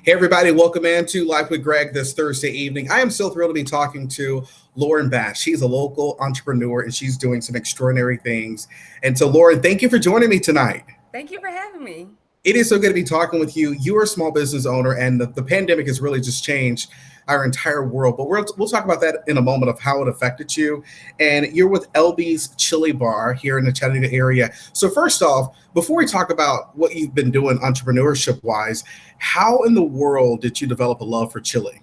Hey, everybody, welcome in to Life with Greg this Thursday evening. I am so thrilled to be talking to Loren Bass. She's a local entrepreneur and she's doing some extraordinary things. And so, Loren, thank you for joining me tonight. Thank you for having me. It is so good to be talking with you. You are a small business owner, and the pandemic has really just changed our entire world. But we'll talk about that in a moment of how it affected you. And you're with LB's Chili Bar here in the Chattanooga area. So, first off, before we talk about what you've been doing entrepreneurship wise, how in the world did you develop a love for chili?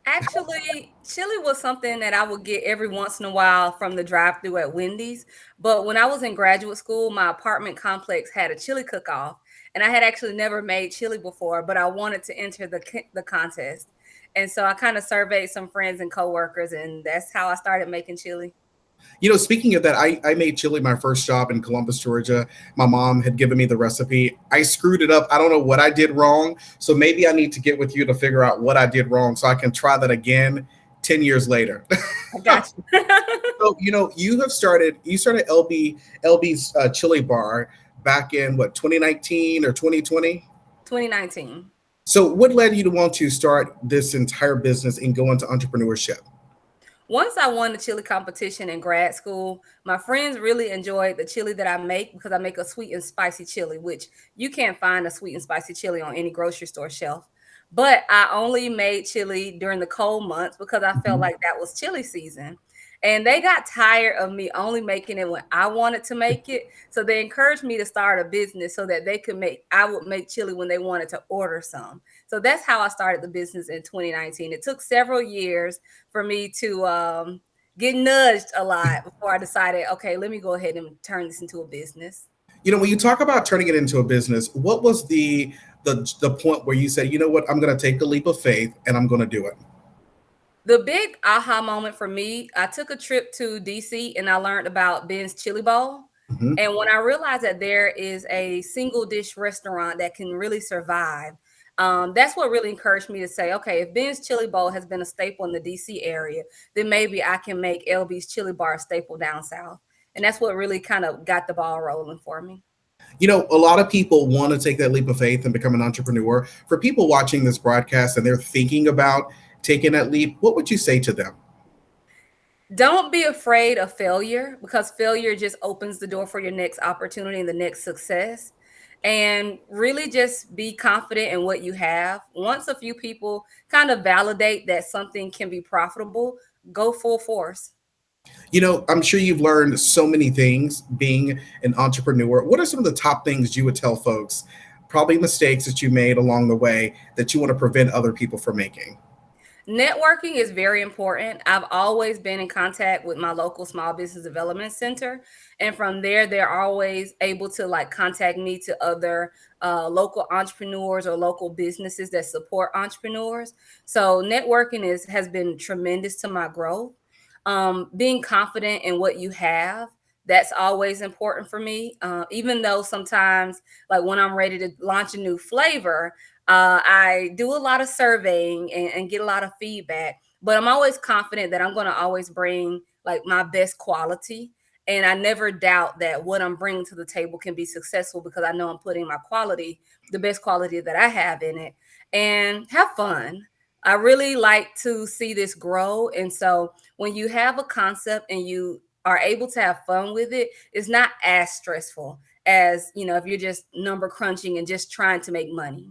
Actually, chili was something that I would get every once in a while from the drive-through at Wendy's. But when I was in graduate school, my apartment complex had a chili cook-off, and I had actually never made chili before, but I wanted to enter the contest. And so I kind of surveyed some friends and coworkers, and that's how I started making chili. Speaking of that, I made chili my first job in Columbus, Georgia. My mom had given me the recipe. I screwed it up. I don't know what I did wrong. So maybe I need to get with you to figure out what I did wrong so I can try that again 10 years later. I got you. So, you started LB's Chili Bar back in what, 2019 or 2020? 2019. So what led you to want to start this entire business and go into entrepreneurship? Once I won the chili competition in grad school, my friends really enjoyed the chili that I make because I make a sweet and spicy chili, which you can't find a sweet and spicy chili on any grocery store shelf. But I only made chili during the cold months because I felt Mhm. like that was chili season. And they got tired of me only making it when I wanted to make it. So they encouraged me to start a business so that I would make chili when they wanted to order some. So that's how I started the business in 2019. It took several years for me to get nudged a lot before I decided, okay, let me go ahead and turn this into a business. When you talk about turning it into a business, what was the point where you said, you know what, I'm going to take the leap of faith and I'm going to do it? The big aha moment for me, I took a trip to DC and I learned about Ben's Chili Bowl. Mhm. And when I realized that there is a single dish restaurant that can really survive, that's what really encouraged me to say, okay, if Ben's Chili Bowl has been a staple in the DC area, then maybe I can make LB's Chili Bar a staple down south. And that's what really kind of got the ball rolling for me. A lot of people want to take that leap of faith and become an entrepreneur. For people watching this broadcast and they're thinking about taking that leap, what would you say to them? Don't be afraid of failure because failure just opens the door for your next opportunity and the next success. And really just be confident in what you have. Once a few people kind of validate that something can be profitable, go full force. I'm sure you've learned so many things being an entrepreneur. What are some of the top things you would tell folks, probably mistakes that you made along the way that you want to prevent other people from making? Networking is very important. I've always been in contact with my local small business development center. And from there, they're always able to like contact me to other local entrepreneurs or local businesses that support entrepreneurs. So networking has been tremendous to my growth. Being confident in what you have, that's always important for me. Even though sometimes, like when I'm ready to launch a new flavor, I do a lot of surveying and get a lot of feedback, but I'm always confident that I'm going to always bring like my best quality. And I never doubt that what I'm bringing to the table can be successful because I know I'm putting my quality, the best quality that I have in it, and have fun. I really like to see this grow. And so when you have a concept and you are able to have fun with it, it's not as stressful as, if you're just number crunching and just trying to make money.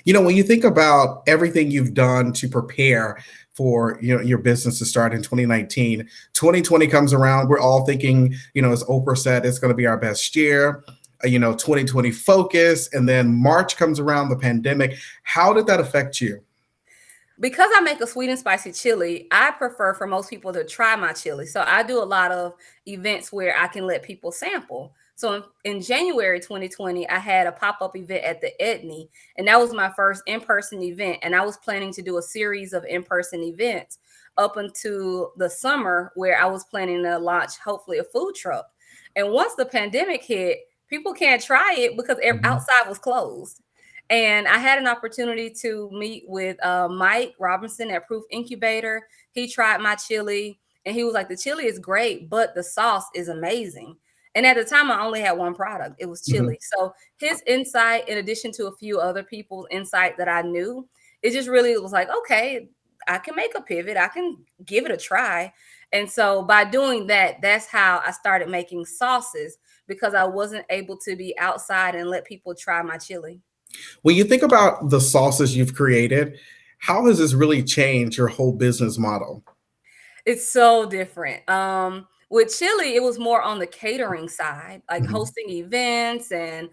When you think about everything you've done to prepare for your business to start in 2019, 2020 comes around. We're all thinking, as Oprah said, it's going to be our best year. 2020 focus, and then March comes around, the pandemic. How did that affect you? Because I make a sweet and spicy chili, I prefer for most people to try my chili. So I do a lot of events where I can let people sample. So in January 2020, I had a pop up event at the Etny, and that was my first in person event. And I was planning to do a series of in person events up until the summer, where I was planning to launch hopefully a food truck. And once the pandemic hit, people can't try it because Mhm. outside was closed. And I had an opportunity to meet with Mike Robinson at Proof Incubator. He tried my chili and he was like, the chili is great, but the sauce is amazing. And at the time, I only had one product. It was Mhm. chili. So his insight, in addition to a few other people's insight that I knew, it just really was like, okay, I can make a pivot. I can give it a try. And so by doing that, that's how I started making sauces, because I wasn't able to be outside and let people try my chili. When you think about the sauces you've created, how has this really changed your whole business model? It's so different. With chili, it was more on the catering side, like Mhm. hosting events and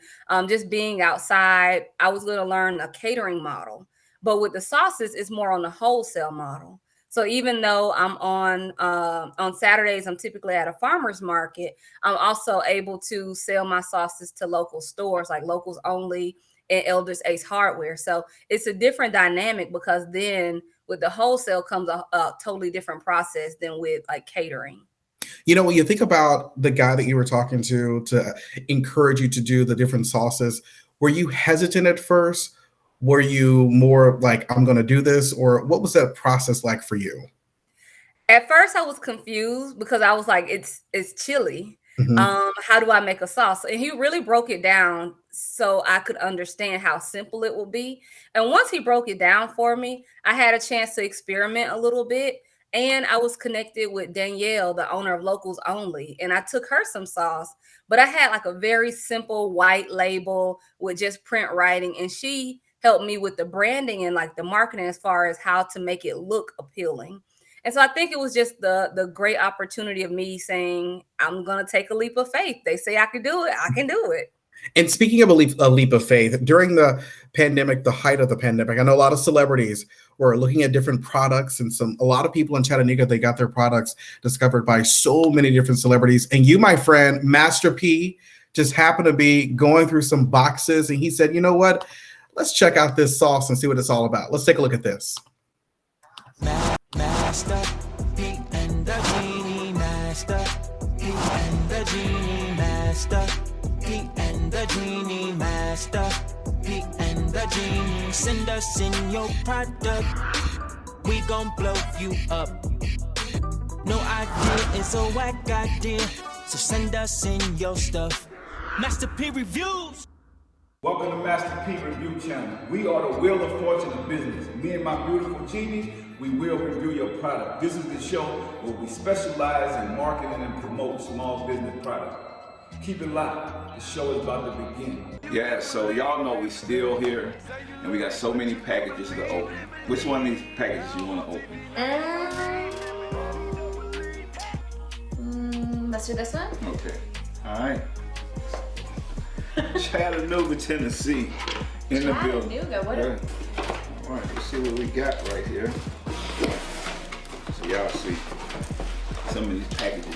just being outside. I was going to learn a catering model, but with the sauces, it's more on the wholesale model. So even though I'm on Saturdays, I'm typically at a farmer's market. I'm also able to sell my sauces to local stores, like Locals Only and Elders Ace Hardware. So it's a different dynamic, because then with the wholesale comes a totally different process than with like catering. When you think about the guy that you were talking to encourage you to do the different sauces, were you hesitant at first? Were you more like, I'm going to do this? Or what was that process like for you? At first, I was confused because I was like, it's chili. Mhm. How do I make a sauce? And he really broke it down so I could understand how simple it will be. And once he broke it down for me, I had a chance to experiment a little bit. And I was connected with Danielle, the owner of Locals Only, and I took her some sauce. But I had like a very simple white label with just print writing, and she helped me with the branding and like the marketing as far as how to make it look appealing. And so I think it was just the great opportunity of me saying, I'm gonna take a leap of faith. They say I can do it, I can do it. And speaking of a leap of faith, during the pandemic, the height of the pandemic, I know a lot of celebrities were looking at different products, and a lot of people in Chattanooga, they got their products discovered by so many different celebrities. And you, my friend, Master P, just happened to be going through some boxes, and he said, "You know what? Let's check out this sauce and see what it's all about. Let's take a look at this." Master, Pete and the Genie Master, Pete and the Genie Master, Pete and the Genie Master, Pete and the Genie. Send us in your product, we gon' blow you up. No idea is a whack idea, so send us in your stuff. Master P Reviews. Welcome to Master P Review Channel. We are the Wheel of Fortune of business. Me and my beautiful genie, we will review your product. This is the show where we specialize in marketing and promote small business products. Keep it locked. The show is about to begin. Yeah, so y'all know we still here, and we got so many packages to open. Which one of these packages you want to open? Let's do this one. Okay. All right. Chattanooga, Tennessee, in the building. Chattanooga, what Yeah. All right, let's see what we got right here. So y'all see some of these packages.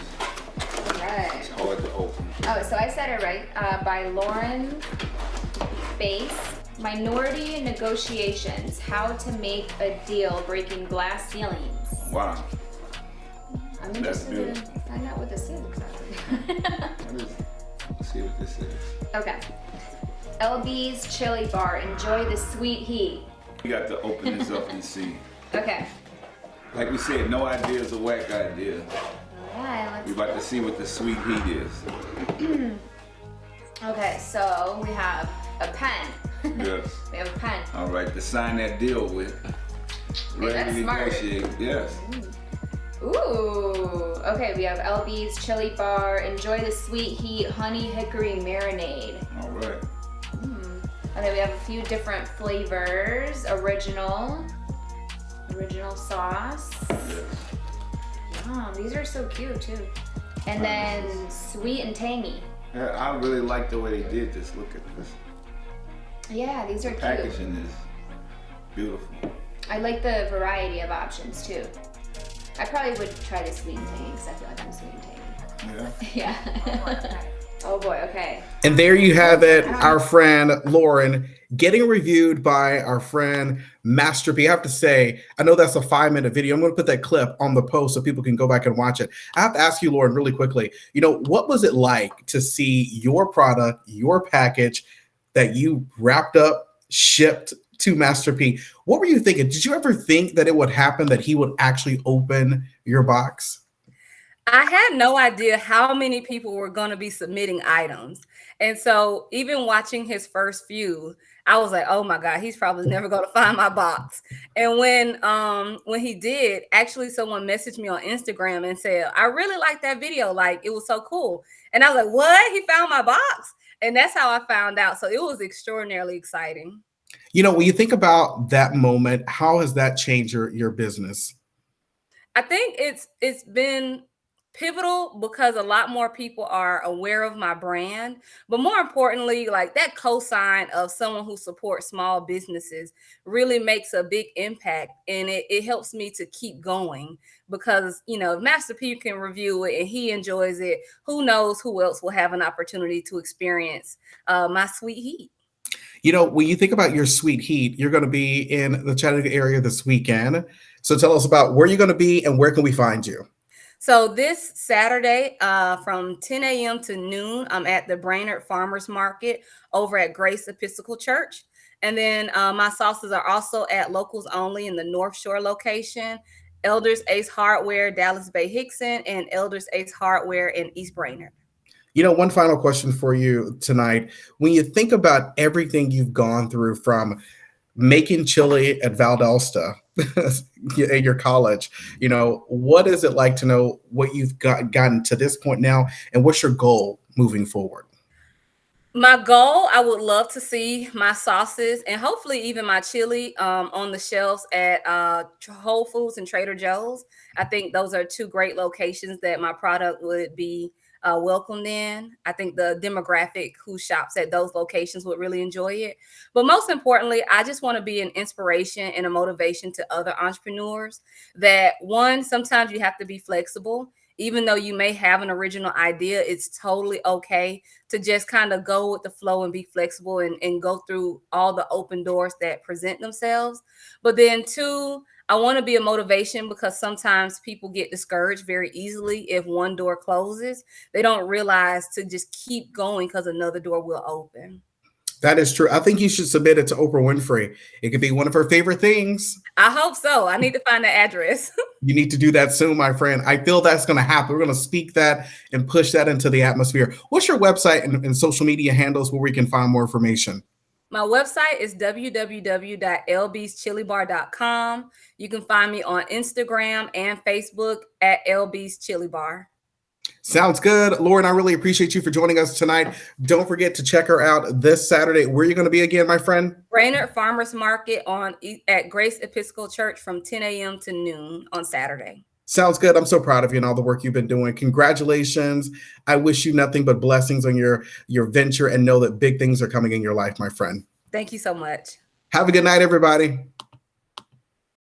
Right. It's hard to open. Oh, so I said it right. By Loren Bass, Minority Negotiations: How to Make a Deal Breaking Glass Ceilings. Wow. I'm That's interested to beautiful. find out what this is exactly. What is it? Let's see what this is. Okay. LB's Chili Bar. Enjoy the sweet heat. We got to open this up and see. Okay. Like we said, no idea is a whack idea. Alright, We about to see what the sweet heat is. Okay, so we have a pen. Yes. We have a pen. All right, to sign that deal with. Ready that's to smart. negotiate. Yes. Ooh. Okay, we have LB's Chili Bar. Enjoy the sweet heat honey hickory marinade. All right. Okay, we have a few different flavors. Original sauce. Yes. Oh, these are so cute too. And then sweet and tangy. Yeah, I really like the way they did this. Look at this. Yeah, these are cute. Packaging is beautiful. I like the variety of options too. I probably would try the sweet and tangy because I feel like I'm sweet and tangy. Yeah. Yeah. Oh boy, okay. And there you have it, our friend Loren getting reviewed by our friend Master P. I have to say, I know that's a 5-minute video. I'm going to put that clip on the post so people can go back and watch it. I have to ask you, Loren, really quickly, what was it like to see your product, your package that you wrapped up, shipped to Master P? What were you thinking? Did you ever think that it would happen, that he would actually open your box? I had no idea how many people were going to be submitting items. And so even watching his first few, I was like, "Oh my god, he's probably never going to find my box." And when he did, actually someone messaged me on Instagram and said, "I really liked that video. Like it was so cool." And I was like, "What? He found my box?" And that's how I found out. So it was extraordinarily exciting. When you think about that moment, how has that changed your business? I think it's been pivotal because a lot more people are aware of my brand, but more importantly, like that cosign of someone who supports small businesses really makes a big impact, and it helps me to keep going because if Master P can review it and he enjoys it, who knows who else will have an opportunity to experience my sweet heat. When you think about your sweet heat, you're going to be in the Chattanooga area this weekend. So tell us about where you're going to be and where can we find you? So this Saturday, from 10 a.m. to noon, I'm at the Brainerd Farmers Market over at Grace Episcopal Church. And then my sauces are also at Locals Only in the North Shore location, Elders Ace Hardware, Dallas Bay Hickson, and Elders Ace Hardware in East Brainerd. One final question for you tonight. When you think about everything you've gone through from making chili at Valdosta in your college, what is it like to know what you've gotten to this point now, and what's your goal moving forward? My goal, I would love to see my sauces and hopefully even my chili on the shelves at Whole Foods and Trader Joe's. I think those are two great locations that my product would be welcomed in. I think the demographic who shops at those locations would really enjoy it. But most importantly, I just want to be an inspiration and a motivation to other entrepreneurs that one, sometimes you have to be flexible. Even though you may have an original idea, it's totally okay to just kind of go with the flow and be flexible and go through all the open doors that present themselves. But then two, I want to be a motivation because sometimes people get discouraged very easily if one door closes. They don't realize to just keep going because another door will open. That is true. I think you should submit it to Oprah Winfrey. It could be one of her favorite things. I hope so. I need to find the address. You need to do that soon, my friend. I feel that's going to happen. We're going to speak that and push that into the atmosphere. What's your website and social media handles where we can find more information? My website is www.lbschilibar.com. You can find me on Instagram and Facebook at LB's Chili Bar. Sounds good. Loren, I really appreciate you for joining us tonight. Don't forget to check her out this Saturday. Where are you going to be again, my friend? Brainerd Farmers Market at Grace Episcopal Church from 10 a.m. to noon on Saturday. Sounds good. I'm so proud of you and all the work you've been doing. Congratulations. I wish you nothing but blessings on your venture, and know that big things are coming in your life, my friend. Thank you so much. Have a good night, everybody.